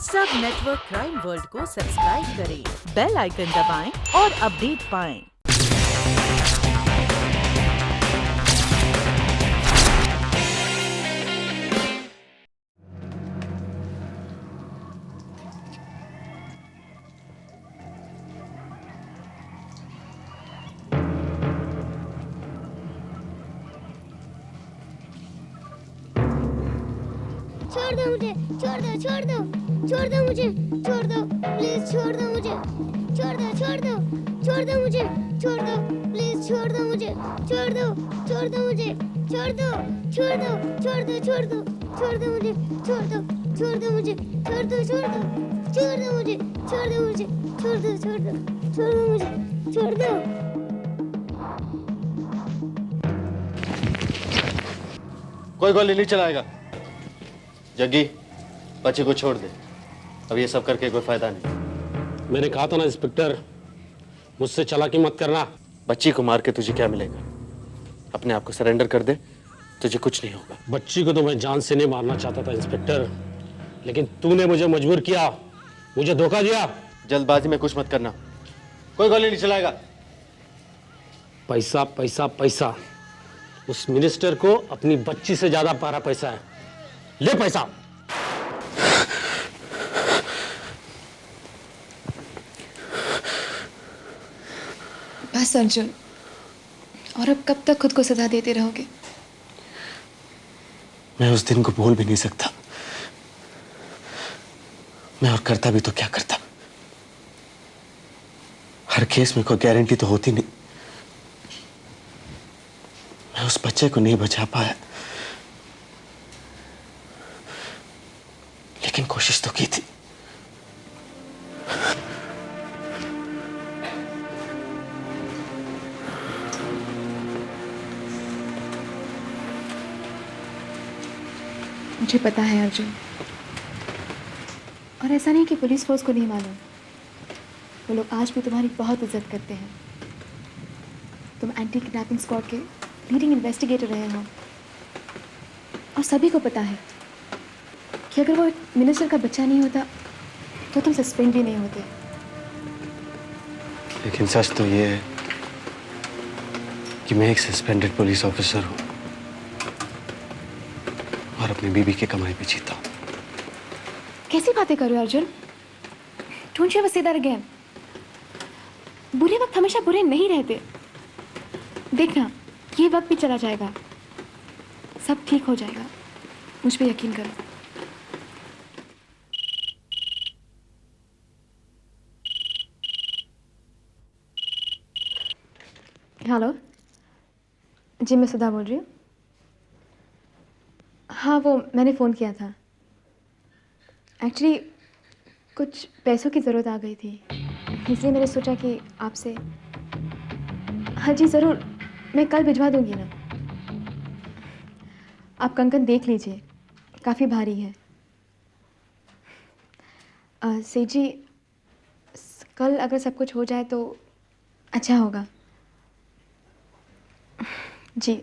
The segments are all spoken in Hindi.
सब नेटवर्क क्राइम वर्ल्ड को सब्सक्राइब करें, बेल आइकन दबाएं और अपडेट पाएं। छोड़ दो मुझे, छोड़ दो, छोड़ दो, छोड़ दो मुझे, छोड़ दो, प्लीज छोड़ दो मुझे, छोड़ दो, छोड़ दो, छोड़ दो मुझे, छोड़ दो, प्लीज छोड़ दो मुझे, छोड़ दो, छोड़ दो मुझे, छोड़ दो, छोड़ दो, छोड़ दो, छोड़ दो, छोड़ दो मुझे, छोड़ दो, छोड़ दो मुझे, छोड़ दो, छोड़ दो, छोड़ दो मुझे, छोड़ दो मुझे, छोड़ दो, छोड़ दो, छोड़ दो मुझे, छोड़ दो। कोई गोली नहीं चलाएगा। जग्गी, बच्चे को छोड़ दे। अब ये सब करके कोई फायदा नहीं। मैंने कहा था ना इंस्पेक्टर, मुझसे चालाकी मत करना। बच्ची को मार के तुझे क्या मिलेगा? अपने आप को सरेंडर कर दे, तुझे कुछ नहीं होगा। बच्ची को तो मैं जान से नहीं मारना चाहता था इंस्पेक्टर, लेकिन तूने मुझे मजबूर किया, मुझे धोखा दिया। जल्दबाजी में कुछ मत करना। कोई गोली नहीं चलाएगा। पैसा पैसा पैसा, उस मिनिस्टर को अपनी बच्ची से ज्यादा प्यारा पैसा है। ले पैसा। बस अर्जुन, और अब कब तक खुद को सजा देते रहोगे? मैं उस दिन को भूल भी नहीं सकता। मैं और करता भी तो क्या करता। हर केस में कोई गारंटी तो होती नहीं। मैं उस बच्चे को नहीं बचा पाया, लेकिन कोशिश तो की थी। मुझे पता है अर्जुन, और ऐसा नहीं कि पुलिस फोर्स को नहीं मालूम। वो लोग आज भी तुम्हारी बहुत इज्जत करते हैं। तुम एंटी किडनैपिंग स्क्वाड के लीडिंग इन्वेस्टिगेटर रहे हो, और सभी को पता है कि अगर वो मिनिस्टर का बच्चा नहीं होता तो तुम सस्पेंड भी नहीं होते। लेकिन सच तो ये है कि मैं एक सस्पेंडेड पुलिस ऑफिसर हूं और अपनी बीबी की कमाई पे जीता हूं। कैसी बातें कर रहे हो Arjun? Don't you ever say that again. बुरे वक्त हमेशा बुरे नहीं रहते। देखना, ये वक्त भी चला जाएगा, सब ठीक हो जाएगा, मुझ पे यकीन करो। हेलो जी, मैं सुधा बोल रही हूँ। हाँ, वो मैंने फ़ोन किया था। एक्चुअली कुछ पैसों की ज़रूरत आ गई थी, इसलिए मैंने सोचा कि आपसे। हाँ जी ज़रूर, मैं कल भिजवा दूँगी ना। आप कंगन देख लीजिए, काफ़ी भारी है। सेठ जी, कल अगर सब कुछ हो जाए तो अच्छा होगा। जी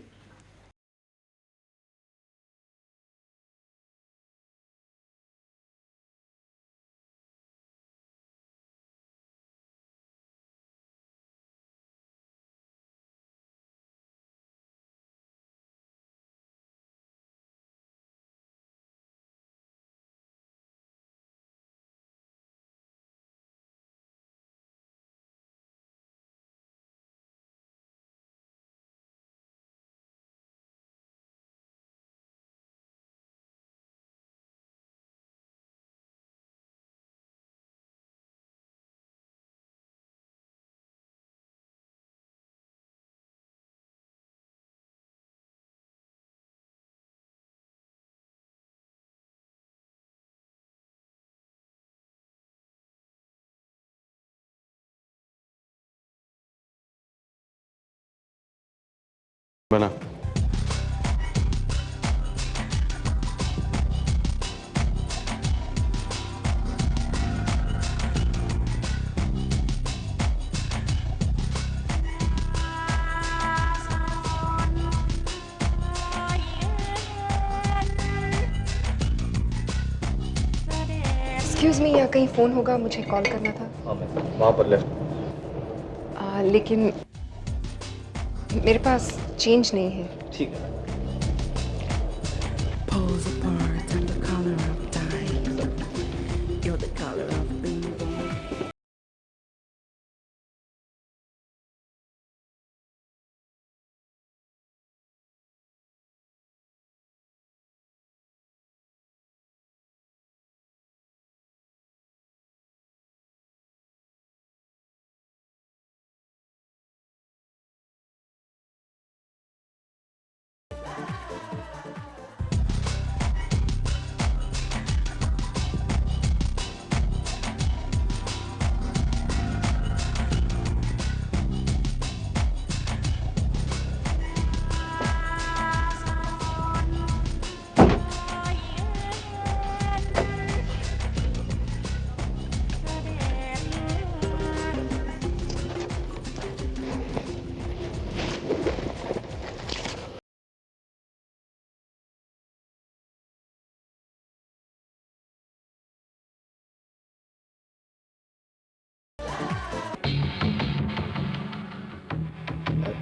बना। एक्सक्यूज मी, यहाँ कहीं फ़ोन होगा, मुझे कॉल करना था। हाँ मैं वहाँ पर लेफ्ट। लेकिन मेरे पास चेंज नहीं है। ठीक है। Pulls apart and the color of dye. You're the color of bingo.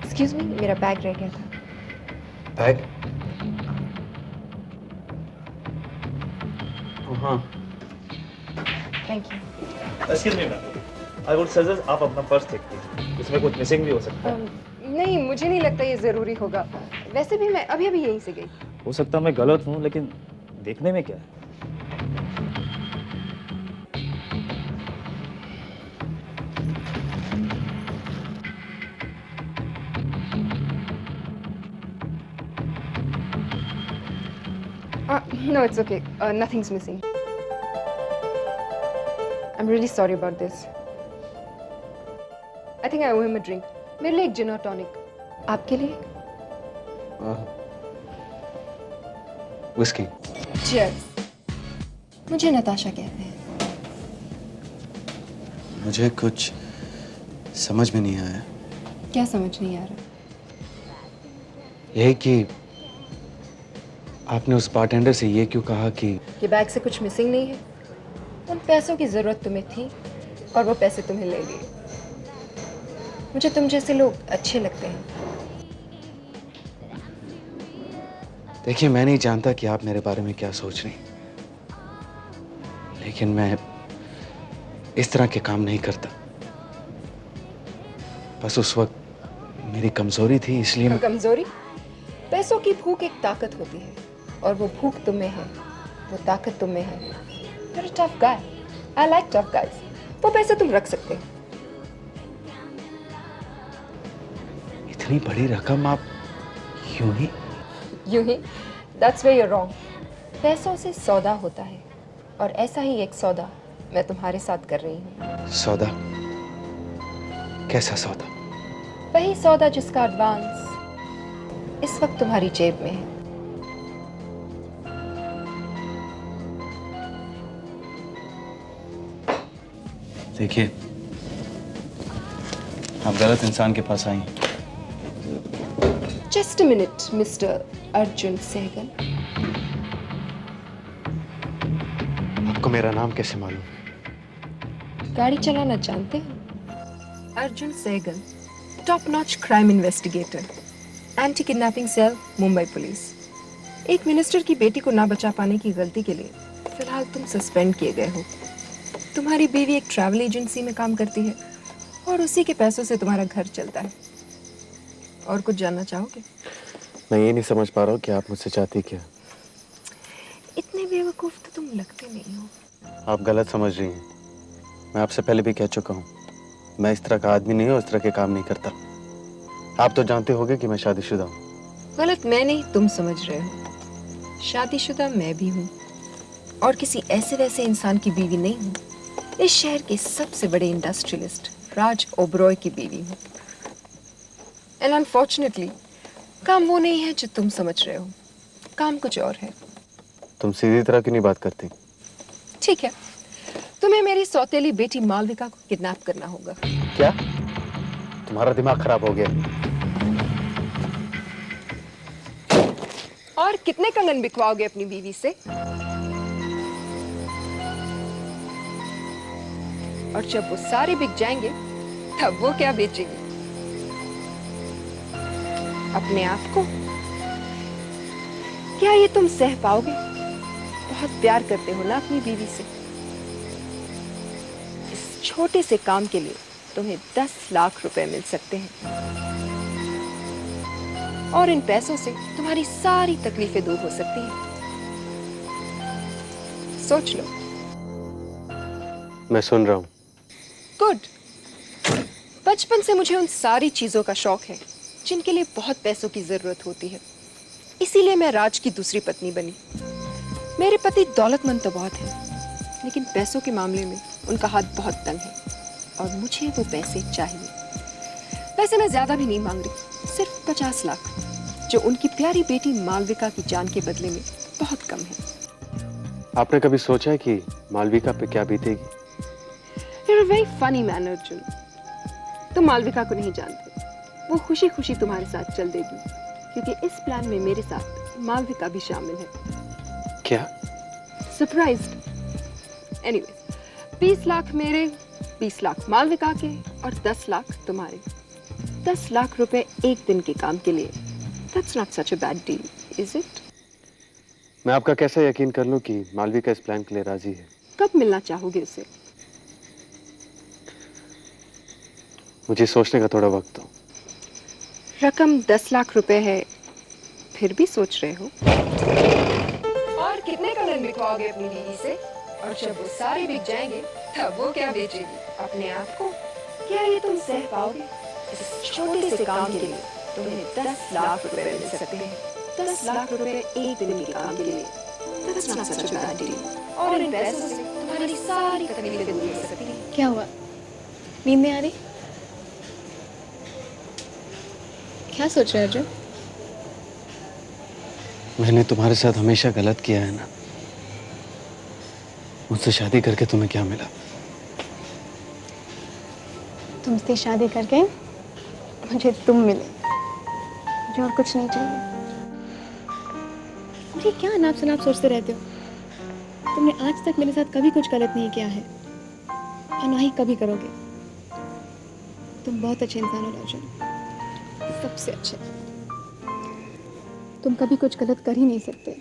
Excuse me, मेरा बैग रह गया था। बैग? हाँ। Thank you. Excuse me ma'am, I would suggest आप अपना पर्स चेक कीजिए, इसमें कुछ मिसिंग भी हो सकता है। नहीं, मुझे नहीं लगता ये ज़रूरी होगा। वैसे भी मैं अभी अभी यहीं से गई। हो सकता है मैं गलत हूँ, लेकिन देखने में क्या है? No, it's okay. Nothing's missing. I'm really sorry about this. I think I owe him a drink. मेरे लिए एक gin और tonic. आपके लिए? विस्की। Cheers. मुझे नताशा कहते हैं। मुझे कुछ समझ में नहीं आया। क्या समझ नहीं आ रहा? यह कि आपने उस बारटेंडर से ये क्यों कहा कि बैग से कुछ मिसिंग नहीं है? उन पैसों की जरूरत तुम्हें थी और वो पैसे तुम्हें ले लिए। मुझे तुम जैसे लोग अच्छे लगते हैं। देखिए, मैं नहीं जानता कि आप मेरे बारे में क्या सोच रही, लेकिन मैं इस तरह के काम नहीं करता। बस उस वक्त मेरी कमजोरी थी, इसलिए मैं... कमजोरी? पैसों की भूख एक ताकत होती है और वो भूख तुम में है, वो ताकत तुम में है। You're a tough guy. I like tough guys. वो पैसे तुम रख सकते हो। इतनी बड़ी रकम आप यूं ही? यूं ही? That's where you're wrong. पैसों से सौदा होता है और ऐसा ही एक सौदा मैं तुम्हारे साथ कर रही हूँ। सौदा? कैसा सौदा? वही सौदा जिसका एडवांस इस वक्त तुम्हारी जेब में है। देखिए, आप गलत इंसान के पास आई। Just a minute, Mr. Arjun Sehgal. आपको मेरा नाम कैसे मालूम? गाड़ी चलाना जानते हो? Arjun Sehgal, top notch crime investigator, anti kidnapping cell, Mumbai police. एक मिनिस्टर की बेटी को ना बचा पाने की गलती के लिए फिलहाल तुम सस्पेंड किए गए हो। तुम्हारी बीवी एक ट्रैवल एजेंसी में काम करती है और उसी के पैसों से तुम्हारा घर चलता है। और कुछ जानना चाहोगे? मैं ये नहीं समझ पा रहा हूँ कि आप मुझसे चाहती क्या? इतने बेवकूफ तो तुम लगते नहीं हो। आप गलत समझ रही हैं। मैं आपसे पहले भी कह चुका हूँ, मैं इस तरह का आदमी नहीं हूँ, इस तरह के काम नहीं करता। आप तो जानते होंगे कि मैं शादीशुदा हूँ। गलत मैं नहीं, तुम समझ रहे हो। शादीशुदा मैं भी हूँ और किसी ऐसे वैसे इंसान की बीवी नहीं हूँ। इस शहर के सबसे बड़े इंडस्ट्रियलिस्ट राज ओबरॉय की बीवी हूँ। एंड अनफॉर्चुनेटली काम वो नहीं है जो तुम समझ रहे हो। काम कुछ और है। तुम सीधी तरह क्यों नहीं बात करती? ठीक है, तुम्हें मेरी सौतेली बेटी मालविका को किडनैप करना होगा। क्या? तुम्हारा दिमाग खराब हो गया? और कितने कंगन बिकवाओगे अपनी बीवी से? और जब वो सारे बिक जाएंगे तब वो क्या बेचेगी? अपने आप को? क्या ये तुम सह पाओगे? बहुत प्यार करते हो ना अपनी बीवी से। इस छोटे से काम के लिए तुम्हें 10 लाख रुपए मिल सकते हैं और इन पैसों से तुम्हारी सारी तकलीफें दूर हो सकती हैं। सोच लो। मैं सुन रहा हूँ। गुड। बचपन से मुझे उन सारी चीजों का शौक है जिनके लिए बहुत पैसों की जरूरत होती है। इसीलिए मैं राज की दूसरी पत्नी बनी। मेरे पति दौलतमंद तो बहुत हैं, लेकिन पैसों के मामले में उनका हाथ बहुत तंग है और मुझे वो पैसे चाहिए। वैसे मैं ज्यादा भी नहीं मांग रही, सिर्फ 50 लाख, जो उनकी प्यारी बेटी मालविका की जान के बदले में बहुत कम है। आपने कभी सोचा है कि मालविका पे क्या बीतेगी? You're a very funny man, Arjun. तुम मालविका को नहीं जानते। वो खुशी खुशी तुम्हारे साथ चल देगी, क्योंकि इस प्लान में मेरे साथ मालविका भी शामिल है। क्या? सरप्राइज्ड। एनीवे, 20 लाख मेरे, 20 लाख मालविका के और 10 लाख तुम्हारे। 10 लाख रुपए एक दिन के काम के लिए। That's not such a bad deal, is it? मैं आपका कैसे यकीन कर लूं कि मालविका इस प्लान के लिए राजी है? कब मिलना चाहोगे उसे? मुझे सोचने का थोड़ा वक्त दो। रकम 10 लाख रुपए है, फिर भी सोच रहे हो? और कितने कलर बिकवाओगे अपनी बीवी से? और जब वो सारे बिक जाएंगे तब वो क्या बेचेगी? अपने आप को? क्या ये तुम सह पाओगे? इस छोटे से काम के लिए तुम्हें 10 लाख रुपए मिल सकते हैं। 10 लाख रुपए एक दिन के काम के लिए। That's not such a bad deal. और इन पैसों से तुम्हारी सारी तकलीफें दूर हो सकती हैं। क्या हुआ? नींद नहीं आ रही? क्या सोच रहे हो अर्जुन? मैंने तुम्हारे साथ हमेशा गलत किया है ना। मुझसे शादी करके तुम्हें क्या मिला? तुमसे शादी करके मुझे तुम मिले, मुझे और कुछ नहीं चाहिए। मुझे क्या अनाप शनाप सोचते रहते हो? तुमने आज तक मेरे साथ कभी कुछ गलत नहीं किया है और ना ही कभी करोगे। तुम बहुत अच्छे इंसान हो अर्जुन, सबसे अच्छे। तुम कभी कुछ गलत कर ही नहीं सकते।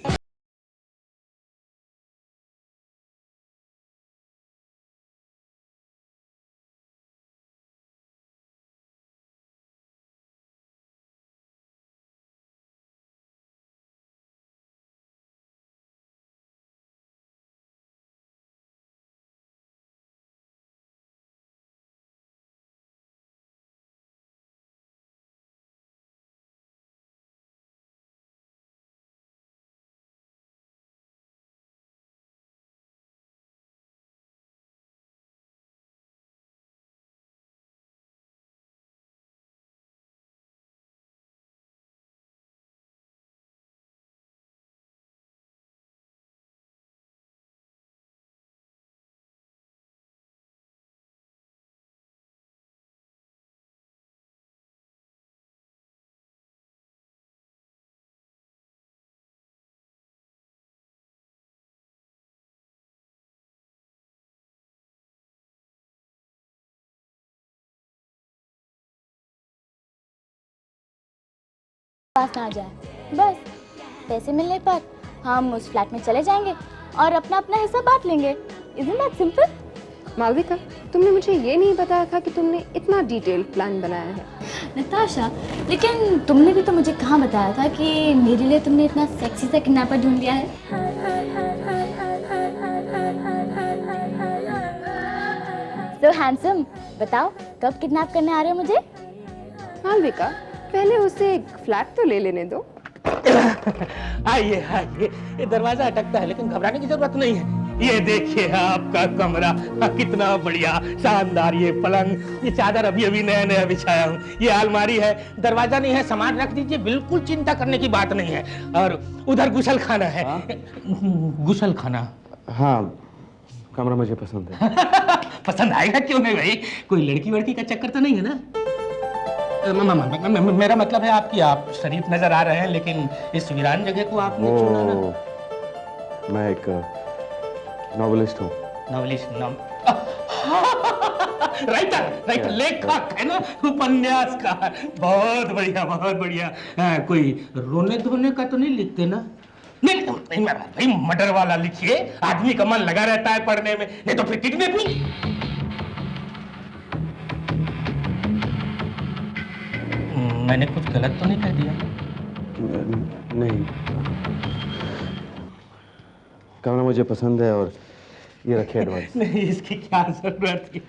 पास ना आ जाए, बस पैसे मिलने पर हम उस फ्लैट में चले जाएंगे और अपना अपना हिस्सा बांट लेंगे। Isn't that simple? मालविका, तुमने मुझे ये नहीं बताया था कि तुमने इतना डिटेल प्लान बनाया है। नताशा, लेकिन तुमने भी तो मुझे कहाँ बताया था कि मेरे लिए तुमने इतना सेक्सी सा किडनैपर ढूंढ लिया है। So handsome, बताओ कब किडनैप करने आ रहे हो मुझे? मालविका, पहले उसे एक फ्लैट तो ले लेने दो। आइए आइए, ये दरवाजा अटकता है लेकिन घबराने की जरूरत नहीं है। ये देखिए आपका कमरा, कितना बढ़िया शानदार। ये पलंग, ये चादर अभी अभी नया नया बिछाया हूँ। ये अलमारी है, दरवाजा नहीं है, सामान रख दीजिए, बिल्कुल चिंता करने की बात नहीं है। और उधर गुसल खाना है। गुसल खाना? हाँ, कमरा मुझे पसंद है। पसंद आएगा क्यों नहीं भाई? कोई लड़की वड़की का चक्कर तो नहीं है ना? मेरा मतलब है आपकी, आप शरीफ नजर आ रहे हैं लेकिन इस वीरान जगह को आपने चुना ना। मैं एक नॉवेलिस्ट हूँ। नॉवेलिस्ट? राइटर लेखक है ना, उपन्यासकार। बहुत बढ़िया बहुत बढ़िया। कोई रोने धोने का तो नहीं लिखते ना? नहीं नहीं भाई, मर्डर वाला लिखिए, आदमी का मन लगा रहता है पढ़ने में, नहीं तो फिर किडनैपिंग। मैंने कुछ गलत तो नहीं कह दिया? नहीं, कमरा मुझे पसंद है और ये रखिए एडवाइस। नहीं, इसकी क्या जरूरत थी।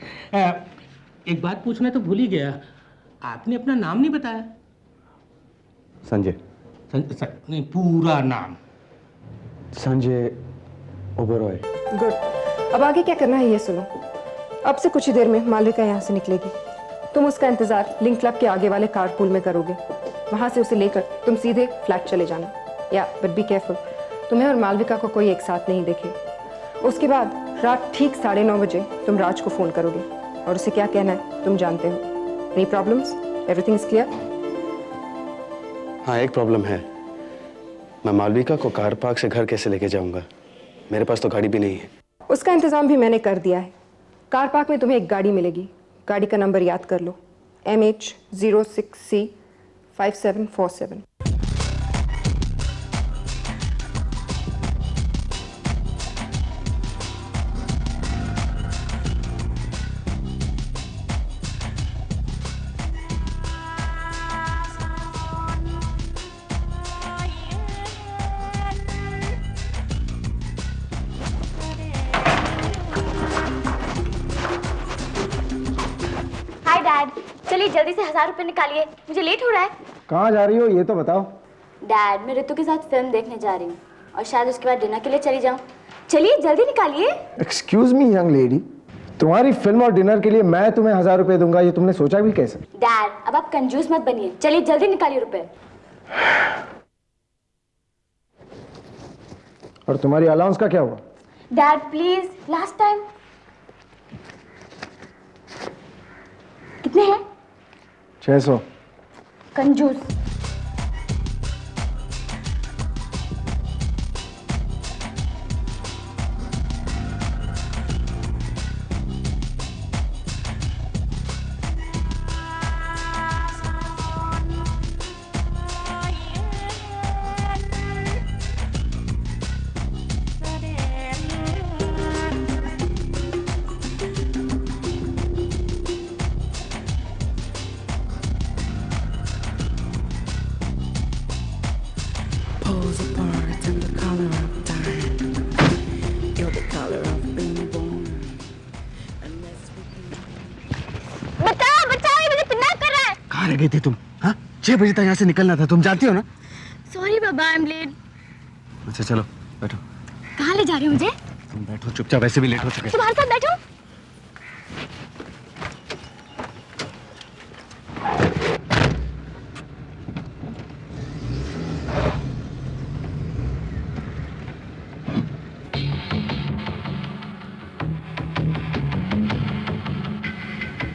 एक बात पूछना तो भूल ही गया, आपने अपना नाम नहीं बताया। संजय। नहीं, पूरा नाम। संजय ओबेरॉय। गुड। अब आगे क्या करना है ये सुनो। अब से कुछ ही देर में मालविका यहाँ से निकलेगी। तुम उसका इंतजार लिंक क्लब के आगे वाले कारपूल में करोगे। वहां से उसे लेकर तुम सीधे फ्लैट चले जाना। या बट बी केयरफुल, तुम्हें और मालविका को कोई एक साथ नहीं देखे। उसके बाद रात ठीक 9:30 बजे तुम राज को फोन करोगे और उसे क्या कहना है तुम जानते हो। Any problems? Everything is clear? हाँ, एक प्रॉब्लम है। मैं मालविका को कार पार्क से घर कैसे लेके जाऊंगा? मेरे पास तो गाड़ी भी नहीं है। उसका इंतजाम भी मैंने कर दिया है। कार पार्क में तुम्हें एक गाड़ी मिलेगी। गाड़ी का नंबर याद कर लो, MH06C 5747। हाय डैड, चलिए जल्दी से 1000 रुपए निकालिए, मुझे लेट हो रहा है। कहाँ जा रही हो ये तो बताओ। डैड, मैं ऋतु के साथ फिल्म देखने जा रही हूँ और शायद उसके बाद डिनर के लिए चली जाऊँ। चलिए जल्दी निकालिए। एक्सक्यूज मी यंग लेडी, तुम्हारी फिल्म और डिनर के लिए मैं तुम्हें 1000 रुपए दूंगा, ये तुमने सोचा भी कैसे? डैड, अब आप कंजूस मत बनिए, चलिए जल्दी निकालिए रुपए। और तुम्हारी अलाउंस का क्या हुआ? Dad please, last time. कितने हैं? 600। कंजूस। Pulls apart in the color of time. You're the color of being born. Unless we can. बचाओ बचाओ, ये मुझे किडनैप कर रहा है। कहाँ रह गई थी तुम? हाँ, 6 बजे तक यहाँ से निकलना था, तुम जानती हो ना? सॉरी बाबा, आई एम लेट। अच्छा चलो बैठो। कहाँ ले जा रहे हो मुझे? तुम बैठो चुपचाप, वैसे भी लेट हो चुके। तुम्हारे साथ बैठो।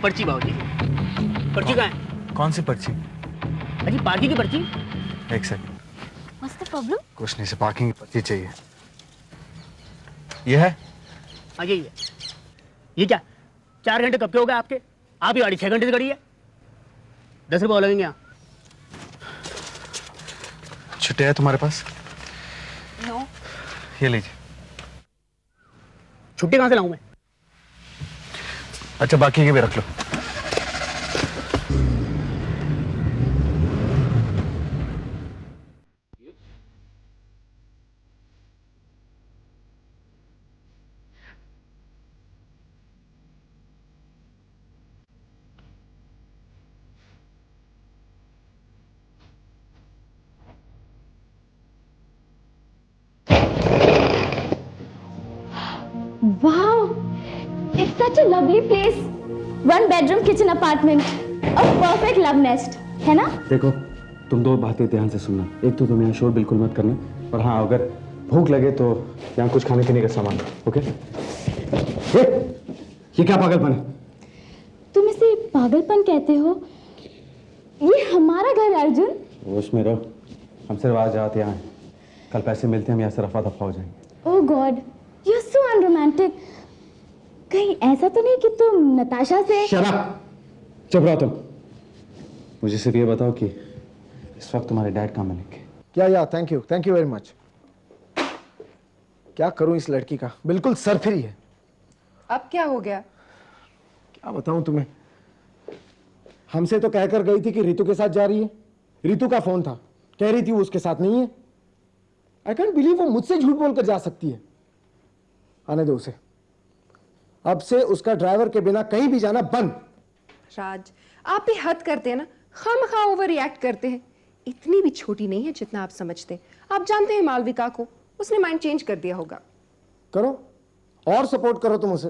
पर्ची बाबूजी, पर्ची कहाँ है? कौन सी पर्ची? अजी पार्किंग की पर्ची। एक सेकंड। What's the problem? कुछ नहीं, से पार्किंग की पर्ची चाहिए। ये है? हाँ ये क्या 4 घंटे कब के हो गए आपके? आप ही गाड़ी 6 घंटे से खड़ी है। 10 रुपये और लगेंगे यहाँ। छुट्टी है तुम्हारे पास? No. ये लीजिए। छुट्टी कहाँ से लाऊं मैं? अच्छा बाकी के भी रख लो। Wow, it's such a lovely place. 1 bedroom kitchen apartment, a perfect love nest, है ना? देखो तुम 2 बातें ध्यान से सुनना। एक तो तुम यहाँ शोर बिल्कुल मत करना, और हाँ अगर भूख लगे तो यहाँ कुछ खाने पीने का सामान, ओके? ये क्या पागलपन है? तुम इसे पागलपन कहते हो? ये हमारा घर है अर्जुन। होश में रहो, हम सिर्फ आज रात यहाँ हैं। कल पैसे मिलते हैं, हम यहाँ से रफा दफा हो जाएंगे। Oh God, you're so unromantic. कहीं ऐसा तो नहीं कि तुम नताशा से? शराब, चुप रहो तुम। मुझे सिर्फ ये बताओ कि इस वक्त तुम्हारे डैड कहाँ मिलेंगे? या थैंक यू वेरी मच। क्या करूं इस लड़की का, बिल्कुल सरफिरी है। अब क्या हो गया? क्या बताऊं तुम्हें, हमसे तो कहकर गई थी कि रितु के साथ जा रही है। रितु का फोन था, कह रही थी वो उसके साथ नहीं है। आई कैंट बिलीव वो मुझसे झूठ बोलकर जा सकती है। आने दो उसे। अब से उसका ड्राइवर के बिना कहीं भी जाना बंद। राज, आप भी हद करते हैं ना, खामखा ओवर रिएक्ट करते हैं। इतनी भी छोटी नहीं है जितना आप समझते हैं। आप जानते हैं मालविका को, उसने माइंड चेंज कर दिया होगा। करो और सपोर्ट करो तुम उसे।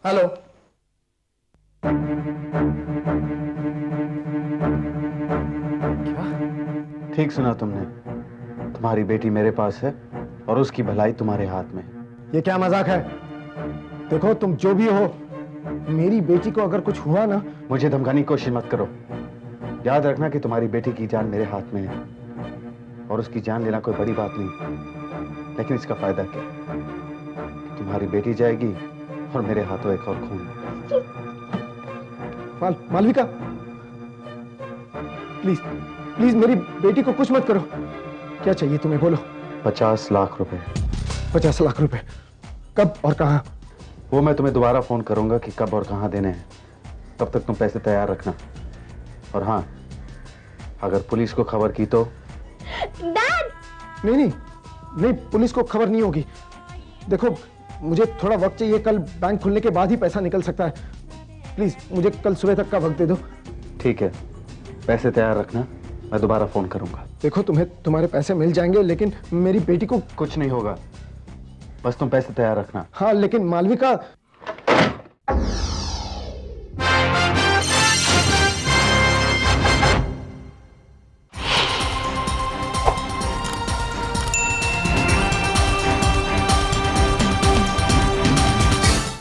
हेलो, ठीक सुना तुमने, तुम्हारी बेटी मेरे पास है और उसकी भलाई तुम्हारे हाथ में। ये क्या मजाक है? देखो तुम जो भी हो, मेरी बेटी को अगर कुछ हुआ ना। मुझे धमकाने की कोशिश मत करो। याद रखना कि तुम्हारी बेटी की जान मेरे हाथ में है और उसकी जान लेना कोई बड़ी बात नहीं, लेकिन इसका फायदा क्या? तुम्हारी बेटी जाएगी और मेरे हाथों एक और खून। मालविका, प्लीज प्लीज मेरी बेटी को कुछ मत करो। क्या चाहिए तुम्हें, बोलो। 50 लाख रुपए। 50 लाख रुपए? कब और कहां? वो मैं तुम्हें दोबारा फोन करूंगा कि कब और कहां देने हैं। तब तक तुम पैसे तैयार रखना। और हाँ, अगर पुलिस को खबर की तो। डैड! नहीं, पुलिस को खबर नहीं होगी। देखो मुझे थोड़ा वक्त चाहिए, कल बैंक खुलने के बाद ही पैसा निकल सकता है। प्लीज मुझे कल सुबह तक का वक्त दे दो। ठीक है, पैसे तैयार रखना, मैं दोबारा फोन करूंगा। देखो तुम्हें तुम्हारे पैसे मिल जाएंगे, लेकिन मेरी बेटी को कुछ नहीं होगा, बस तुम पैसे तैयार रखना। हाँ लेकिन मालविका।